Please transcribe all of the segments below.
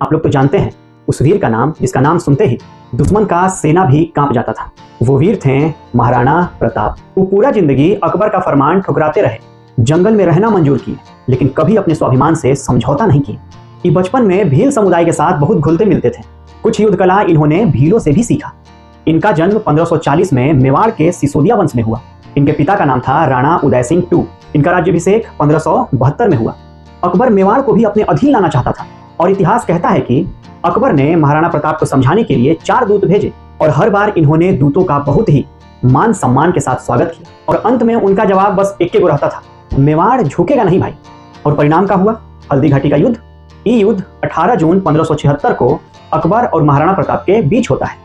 आप लोग तो जानते हैं उस वीर का नाम जिसका नाम सुनते ही दुश्मन का सेना भी कांप जाता था। वो वीर थे महाराणा प्रताप। वो पूरा जिंदगी अकबर का फरमान ठुकराते रहे, जंगल में रहना मंजूर किए, लेकिन कभी अपने स्वाभिमान से समझौता नहीं किए। ये बचपन में भील समुदाय के साथ बहुत घुलते मिलते थे। कुछ युद्ध कला इन्होंने भीलों से भी सीखा। इनका जन्म 1540 में मेवाड़ के सिसोदिया वंश में हुआ। इनके पिता का नाम था राणा उदय सिंह II। इनका राज्याभिषेक 1572 में हुआ। अकबर मेवाड़ को भी अपने अधीन लाना चाहता था और इतिहास कहता है कि अकबर ने महाराणा प्रताप को समझाने के लिए 4 दूत भेजे और हर बार इन्होंने दूतों का बहुत ही मान सम्मान के साथ स्वागत किया और अंत में उनका जवाब बस एक को रहता था, मेवाड़ झुकेगा नहीं भाई। और परिणाम क्या हुआ? हल्दी घाटी का युद्ध। ये युद्ध 18 जून 1576 को अकबर और महाराणा प्रताप के बीच होता है,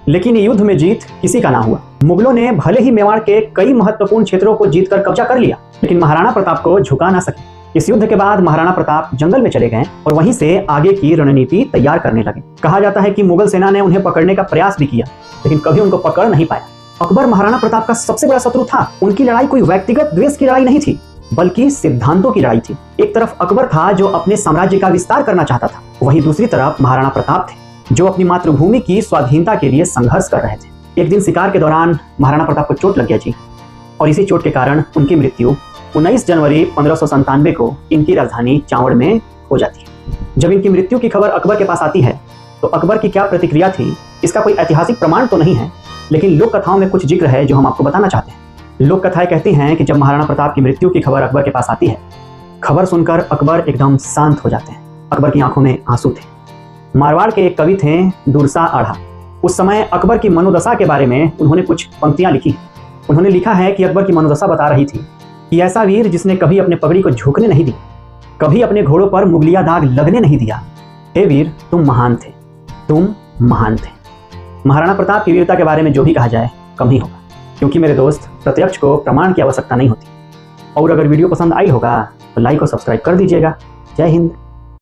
लेकिन ये युद्ध में जीत किसी का ना हुआ। मुगलों ने भले ही मेवाड़ के कई महत्वपूर्ण क्षेत्रों को जीतकर कब्जा कर लिया, लेकिन महाराणा प्रताप को झुका ना सके। इस युद्ध के बाद महाराणा प्रताप जंगल में चले गए और वहीं से आगे की रणनीति तैयार करने लगे। कहा जाता है कि मुगल सेना ने उन्हें पकड़ने का प्रयास भी किया, लेकिन कभी उनको पकड़ नहीं पाया। अकबर महाराणा प्रताप का सबसे बड़ा शत्रु था। उनकी लड़ाई कोई व्यक्तिगत द्वेष की लड़ाई नहीं थी, बल्कि सिद्धांतों की लड़ाई थी। एक तरफ अकबर था जो अपने साम्राज्य का विस्तार करना चाहता था, वहीं दूसरी तरफ महाराणा प्रताप थे जो अपनी मातृभूमि की स्वाधीनता के लिए संघर्ष कर रहे थे। एक दिन शिकार के दौरान महाराणा प्रताप को चोट लग गया जी, और इसी चोट के कारण उनकी मृत्यु 19 जनवरी 1597 को इनकी राजधानी चावड़ में हो जाती है। जब इनकी मृत्यु की खबर अकबर के पास आती है तो अकबर की क्या प्रतिक्रिया थी, इसका कोई ऐतिहासिक प्रमाण तो नहीं है, लेकिन लोक कथाओं में कुछ जिक्र है जो हम आपको बताना चाहते हैं। लोक कथाएं कहती हैं कि जब महाराणा प्रताप की मृत्यु की खबर अकबर के पास आती है, खबर सुनकर अकबर एकदम शांत हो जाते हैं। अकबर की आंखों में आंसू थे। मारवाड़ के एक कवि थे दुरसा आढ़ा। उस समय अकबर की मनोदशा के बारे में उन्होंने कुछ पंक्तियां लिखी। उन्होंने लिखा है कि अकबर की मनोदशा बता रही थी कि ऐसा वीर जिसने कभी अपने पगड़ी को झुकने नहीं दी, कभी अपने घोड़ों पर मुगलिया दाग लगने नहीं दिया। हे वीर, तुम महान थे, तुम महान थे। महाराणा प्रताप की वीरता के बारे में जो भी कहा जाए कम ही होगा, क्योंकि मेरे दोस्त प्रत्यक्ष को प्रमाण की आवश्यकता नहीं होती। और अगर वीडियो पसंद आई होगा तो लाइक और सब्सक्राइब कर दीजिएगा। जय हिंद।